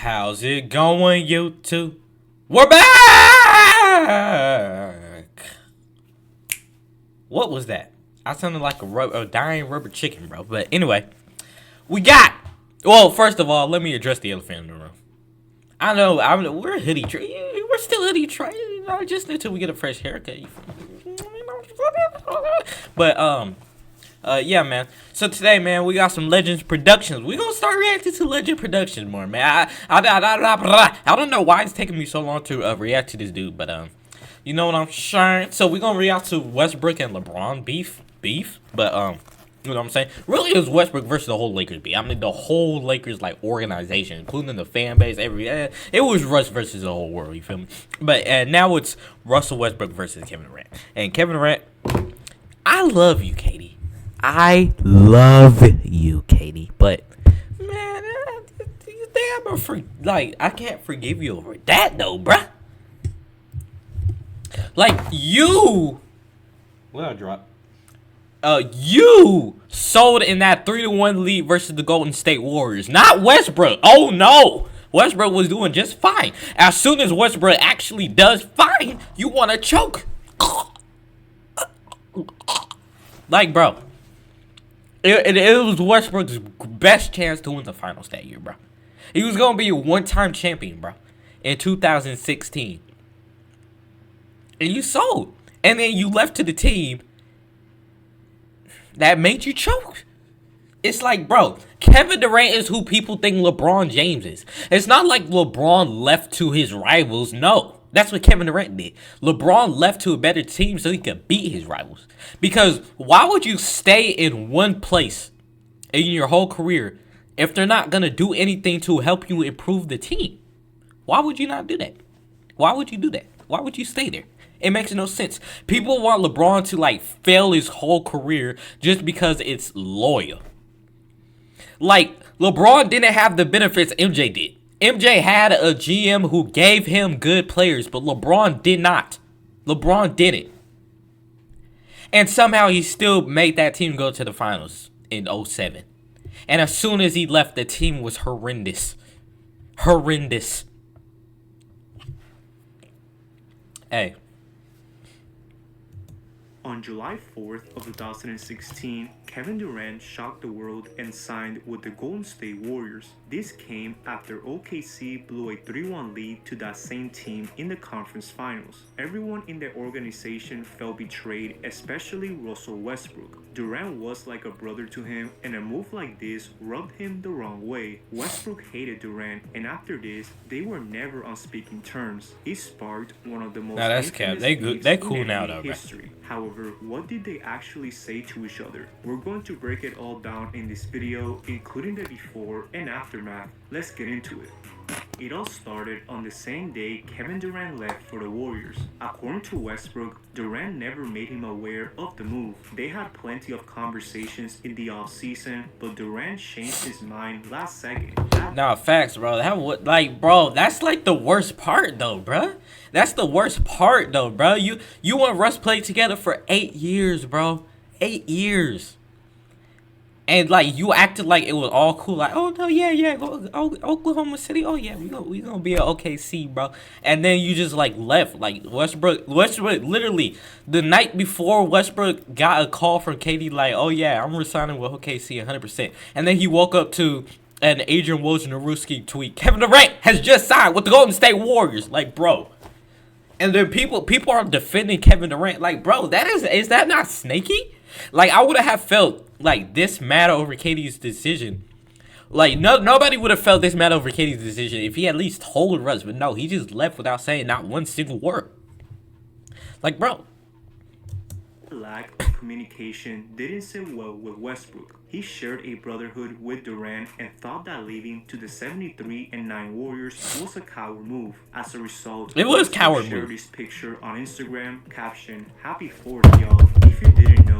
How's it going, YouTube? We're back! What was that? I sounded like a dying rubber chicken, bro. But anyway, we got... Well, first of all, let me address the elephant in the room. I know, we're HoodieTrey. We're still HoodieTrey. You know, just until we get a fresh haircut. But, yeah, man. So today, man, we got some Legends Productions. We gonna start reacting to Legend Productions more, man. I don't know why it's taking me so long to react to this dude, but you know what I'm saying. So we gonna react to Westbrook and LeBron beef, but you know what I'm saying. Really, it was Westbrook versus the whole Lakers beef. I mean, the whole Lakers like organization, including the fan base. It was Russ versus the whole world. You feel me? But now it's Russell Westbrook versus Kevin Durant. And Kevin Durant, I love you, Katie. I love you, Katie, but man, you think I can't forgive you over that though, bruh. Like you, what I drop? You sold in that 3-1 lead versus the Golden State Warriors, not Westbrook. Oh no, Westbrook was doing just fine. As soon as Westbrook actually does fine, you want to choke. Like, bro. It was Westbrook's best chance to win the finals that year, bro. He was going to be a one-time champion, bro, in 2016. And you sold. And then you left to the team that made you choke. It's like, bro, Kevin Durant is who people think LeBron James is. It's not like LeBron left to his rivals. No. That's what Kevin Durant did. LeBron left to a better team so he could beat his rivals. Because why would you stay in one place in your whole career if they're not going to do anything to help you improve the team? Why would you not do that? Why would you do that? Why would you stay there? It makes no sense. People want LeBron to like fail his whole career just because it's loyal. Like, LeBron didn't have the benefits MJ did. MJ had a GM who gave him good players, but LeBron did not. LeBron didn't. And somehow he still made that team go to the finals in 07. And as soon as he left, the team was horrendous. Horrendous. Hey. On July 4th of 2016, Kevin Durant shocked the world and signed with the Golden State Warriors. This came after OKC blew a 3-1 lead to that same team in the conference finals. Everyone in the organization felt betrayed, especially Russell Westbrook. Durant was like a brother to him, and a move like this rubbed him the wrong way. Westbrook hated Durant, and after this, they were never on speaking terms. It sparked one of the most They cool now though, history. However, what did they actually say to each other? We're going to break it all down in this video, including the before and aftermath. Let's get into it. It all started on the same day Kevin Durant left for the Warriors. According to Westbrook, Durant never made him aware of the move. They had plenty of conversations in the offseason, but Durant changed his mind last second. Nah, facts, bro. That's like the worst part, though, bro. That's the worst part, though, bro. You and Russ played together for 8 years, bro. 8 years. And like you acted like it was all cool, like, oh no, yeah, Oklahoma City, oh yeah, we gonna be at OKC, bro. And then you just like left, like Westbrook literally the night before Westbrook got a call from Katie, like, oh yeah, I'm resigning with OKC 100%. And then he woke up to an Adrian Wojnarowski tweet: Kevin Durant has just signed with the Golden State Warriors, like, bro. And then people are defending Kevin Durant, like, bro, is that not snaky? Like, I would have felt like this mad over Katie's decision. Like, nobody would have felt this mad over Katie's decision if he at least told Russ. But no, he just left without saying not one single word. Like, bro. Lack of communication didn't sit well with Westbrook. He shared a brotherhood with Durant and thought that leaving to the 73-9 Warriors was a coward move. As a result, it was coward move. Shared this picture on Instagram, caption, "Happy 4th, y'all." If you didn't know,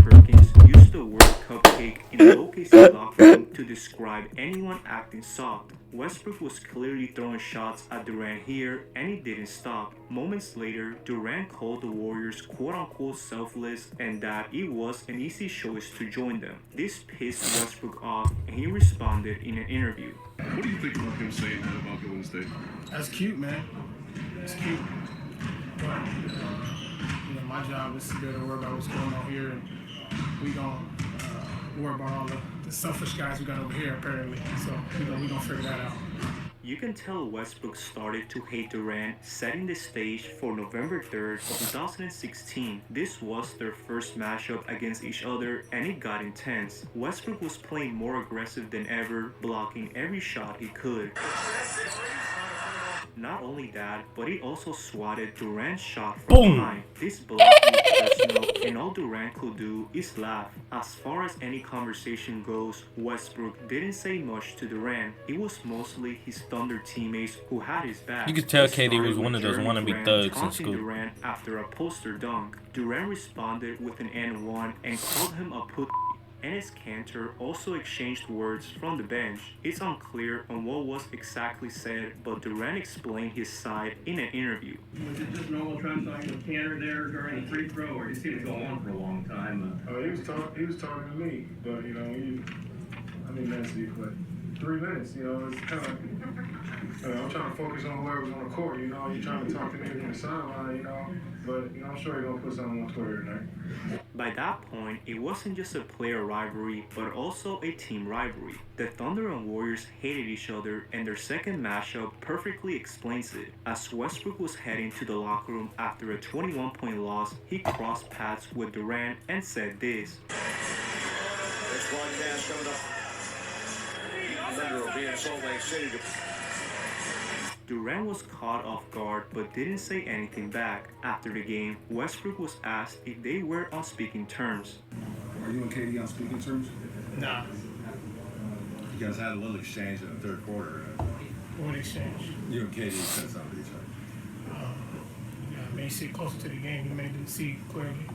Perkins used the word cupcake in the OKC locker room to describe anyone acting soft. Westbrook was clearly throwing shots at Durant here, and it didn't stop. Moments later, Durant called the Warriors quote-unquote selfless and that it was an easy choice to join them. This pissed Westbrook off, and he responded in an interview. What do you think about him saying that about Golden State? That's cute, man. It's cute. But, my job is to be able to worry about what's going on here, and we gonna worry about all the selfish guys we got over here, apparently. So we gonna figure that out. You can tell Westbrook started to hate Durant, setting the stage for November 3rd of 2016. This was their first matchup against each other, and it got intense. Westbrook was playing more aggressive than ever, blocking every shot he could. Not only that, but he also swatted Durant's shot from behind. This block was personal, and all Durant could do is laugh. As far as any conversation goes, Westbrook didn't say much to Durant. It was mostly his Thunder teammates who had his back. You could tell It KD was started one with of those Jeremy wannabe Grant thugs in taunting school. Durant after a poster dunk. Durant responded with an N1 and called him a put. Enes Kanter also exchanged words from the bench. It's unclear on what was exactly said, but Durant explained his side in an interview. Was it just normal trash talking with Kanter there during the free throw, or you see it go on for a long time? He was talking to me, but minutes he played. 3 minutes, it's kind of. I'm trying to focus on whoever's on the court. You're trying to talk to niggas on the sideline, but I'm sure you're gonna put something on Twitter tonight. By that point, it wasn't just a player rivalry, but also a team rivalry. The Thunder and Warriors hated each other, and their second matchup perfectly explains it. As Westbrook was heading to the locker room after a 21-point loss, he crossed paths with Durant and said this. This broadcast coming up. Thunder will be in Salt Lake City. Durant was caught off guard but didn't say anything back. After the game, Westbrook was asked if they were on speaking terms. Are you and KD on speaking terms? Nah. You guys had a little exchange in the third quarter. What exchange? You and KD said something to each other. May sit closer to the game. You may see clearly.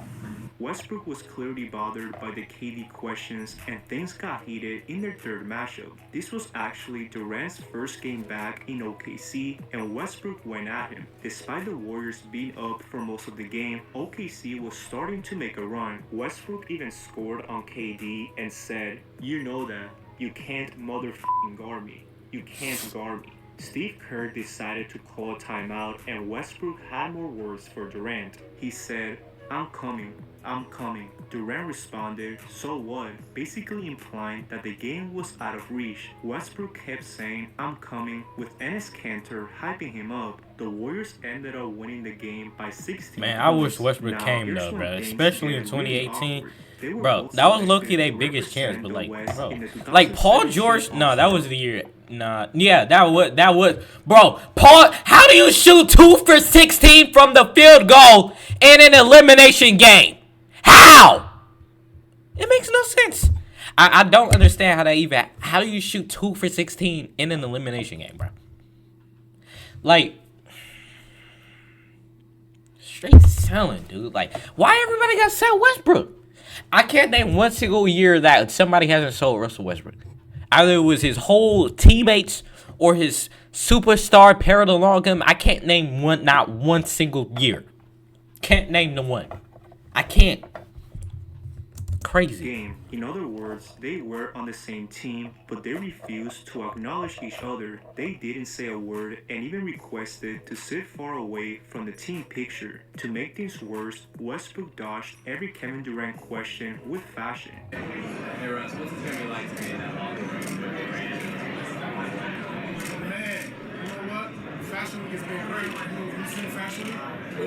Westbrook was clearly bothered by the KD questions, and things got heated in their third matchup. This was actually Durant's first game back in OKC, and Westbrook went at him. Despite the Warriors being up for most of the game, OKC was starting to make a run. Westbrook even scored on KD and said, "You know that. You can't motherfucking guard me. You can't guard me." Steve Kerr decided to call a timeout, and Westbrook had more words for Durant. He said, "I'm coming. I'm coming." Durant responded, "So what?" basically implying that the game was out of reach. Westbrook kept saying, "I'm coming," with Enes Kanter hyping him up. The Warriors ended up winning the game by 16 Man, I wish points. Westbrook Now, came here's though, when bro. things Especially in get really 2018. awkward. They were Bro, both that was low-key selected their to biggest chance, represent but the like, West bro. in the Like Paul 2017 George, no, that All-Star. was the year. Nah, yeah, that was, bro. Paul, how do you shoot 2 for 16 from the field goal in an elimination game? How? It makes no sense. I don't understand how do you shoot 2 for 16 in an elimination game, bro? Like, straight selling, dude. Like, why everybody got to sell Westbrook? I can't name one single year that somebody hasn't sold Russell Westbrook. Either it was his whole teammates or his superstar paired along him. I can't name one, not one single year. Can't name the one. I can't. Crazy. Game. In other words, they were on the same team, but they refused to acknowledge each other. They didn't say a word and even requested to sit far away from the team picture. To make things worse, Westbrook dodged every Kevin Durant question with fashion. Hey Russ, what's it gonna be like to be in that locker room? Man, you know what? Fashion Week has been great. You seen Fashion Week? A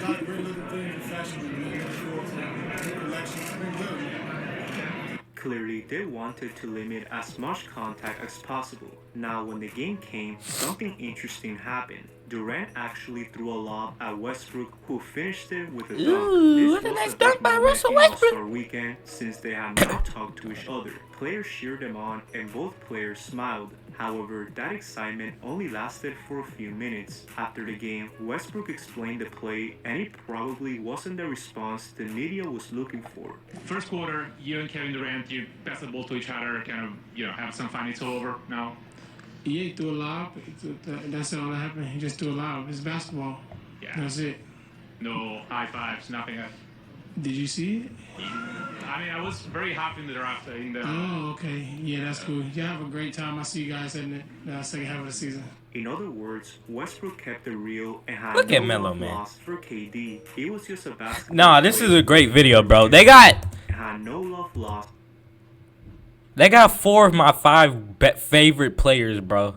lot of great little things in Fashion Week. Collections. It's been good, man. Clearly, they wanted to limit as much contact as possible. Now, when the game came, something interesting happened. Durant actually threw a lob at Westbrook, who finished it with a dunk. Ooh, This what a was nice a dunk big by moment Russell in Westbrook. All-Star Weekend since they had not talked to each other. Players cheered them on and both players smiled. However, that excitement only lasted for a few minutes. After the game, Westbrook explained the play, and it probably wasn't the response the media was looking for. First quarter, you and Kevin Durant, you pass the ball to each other, kind of, have some fun. It's all over now. Yeah, he threw a lob. That's all that happened. He just threw a lob. It's basketball. Yeah. That's it. No high fives, nothing. Did you see it? I mean, I was very happy in the draft. Oh, okay. Yeah, that's cool. You have a great time. I see you guys in the second half of the season. In other words, Westbrook kept it real and had Look no at Melo, love man. lost for KD. It was just a basketball. Nah, this play. is a great video, bro. They got Had no love lost. 4 of my 5 favorite players, bro,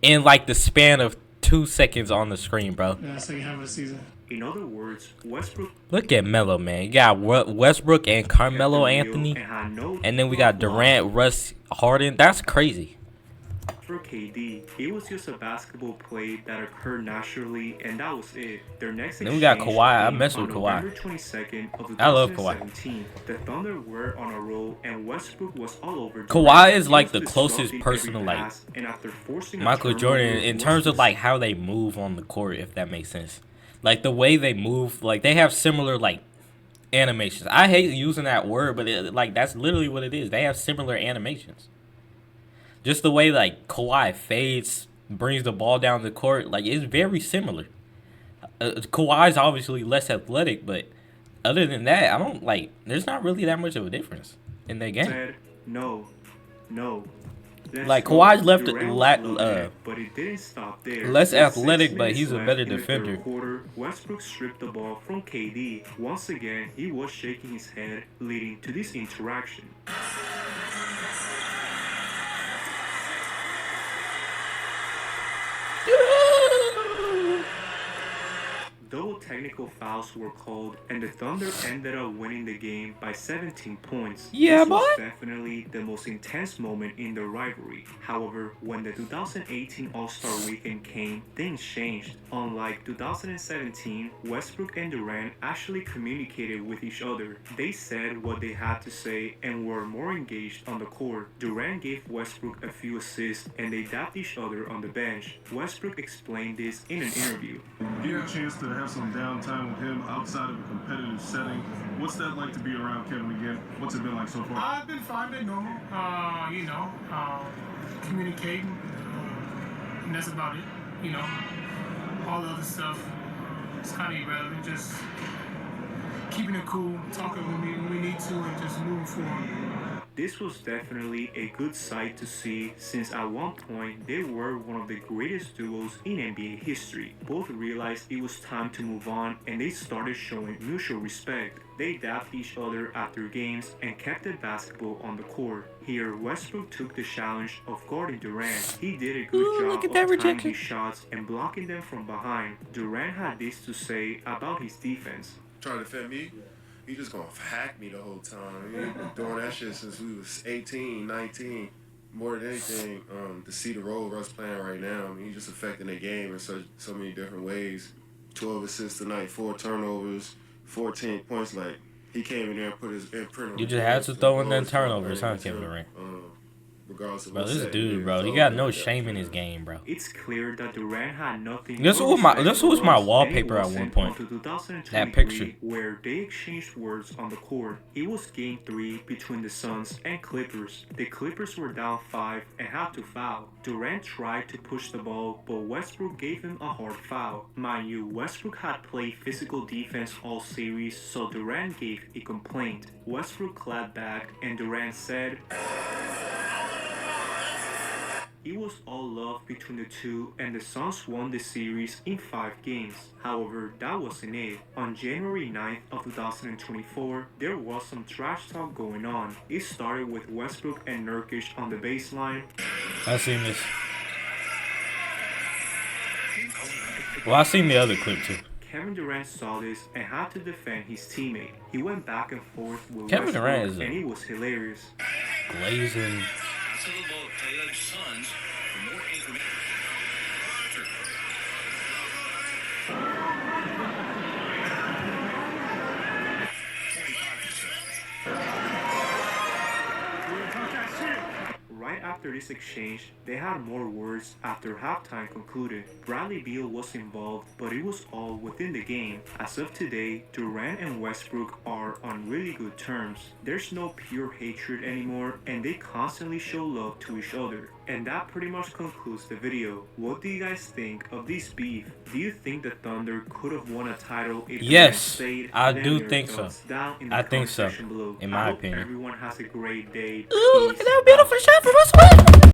in like the span of 2 seconds on the screen, bro. Second half of the season. In other words, Westbrook Look at Melo, man. You got Westbrook and Carmelo kept it real Anthony, and had no and then we love got Durant, Russ, Harden. That's crazy. for KD. It was just a basketball play that occurred naturally, and that was it. Their next Then we got exchange Kawhi. I came mess on with Kawhi. November 22nd of I love Kawhi. 2017. The Thunder were on a roll, and Westbrook was all over. Kawhi Durant. is like He the was closest disrupting person every to like pass, and after forcing a Michael Jordan turnover, in terms of Westbrook like how they move on the court, if that makes sense. Like the way they move, like they have similar like animations. I hate using that word, but like that's literally what it is. They have similar animations. Just the way like Kawhi fades, brings the ball down the court, like it's very similar. Kawhi's obviously less athletic, but other than that, I don't like. There's not really that much of a difference in their game. said, no. Let's Like, go. Kawhi's left Durant was loving it, but it didn't stop there. less With 6 athletic, but minutes he's a left better in the defender. third quarter, Westbrook stripped the ball from KD. Once again, he was shaking his head, leading to this interaction. Though technical fouls were called and the Thunder ended up winning the game by 17 points, Yeah, this was boy. definitely the most intense moment in the rivalry. However, when the 2018 All-Star Weekend came, things changed. Unlike 2017, Westbrook and Durant actually communicated with each other. They said what they had to say and were more engaged on the court. Durant gave Westbrook a few assists and they dapped each other on the bench. Westbrook explained this in an interview. You had a chance to have some downtime with him outside of a competitive setting. What's that like to be around Kevin again? What's it been like so far? I've been fine, been normal. Communicating, and that's about it. All the other stuff is kind of irrelevant. Just keeping it cool, talking when we need to, and just moving forward. This was definitely a good sight to see since at one point they were one of the greatest duos in NBA history. Both realized it was time to move on and they started showing mutual respect. They dapped each other after games and kept the basketball on the court. Here, Westbrook took the challenge of guarding Durant. He did a good job look at of that timing rejection. his shots and blocking them from behind. Durant had this to say about his defense. Trying to defend me, he just gonna hack me the whole time. He been doing that shit since we was 18, 19. More than anything, to see the role Russ playing right now, I mean, he's just affecting the game in so many different ways. 12 assists tonight, 4 turnovers, 14 points. Like, he came in there and put his imprint on You the just had game. to throw in them Goals, turnovers, huh, it's Kevin him, Durant? Regardless of Bro, what this set dude, is, bro, it's he all got good. no shame in his game, bro. It's clear that Durant had nothing. This but was my- respect this for was my Russ, and it wallpaper at one wasn't point. until 2023 That picture. where they exchanged words on the court. It was game 3 between the Suns and Clippers. The Clippers were down 5 and had to foul. Durant tried to push the ball, but Westbrook gave him a hard foul. Mind you, Westbrook had played physical defense all series, so Durant gave a complaint. Westbrook clapped back and Durant said, it was all love between the two and the Suns won the series in 5 games. However, that wasn't it. On January 9th of 2024, there was some trash talk going on. It started with Westbrook and Nurkic on the baseline. I seen this. Well, I seen the other clip too. Kevin Durant saw this and had to defend his teammate. He went back and forth with Kevin Westbrook Durant is a- and it was hilarious. Glazing. after this exchange, they had more words after halftime concluded. Bradley Beal was involved, but it was all within the game. As of today, Durant and Westbrook are on really good terms. There's no pure hatred anymore, and they constantly show love to each other. And that pretty much concludes the video. What do you guys think of this beef? Do you think the Thunder could have won a title if Yes, stayed? I Let do your think so. thoughts down in the I think comment so, section below. in I my hope opinion. everyone has a great day. Ooh, look Peace at that out. beautiful shot for Russ.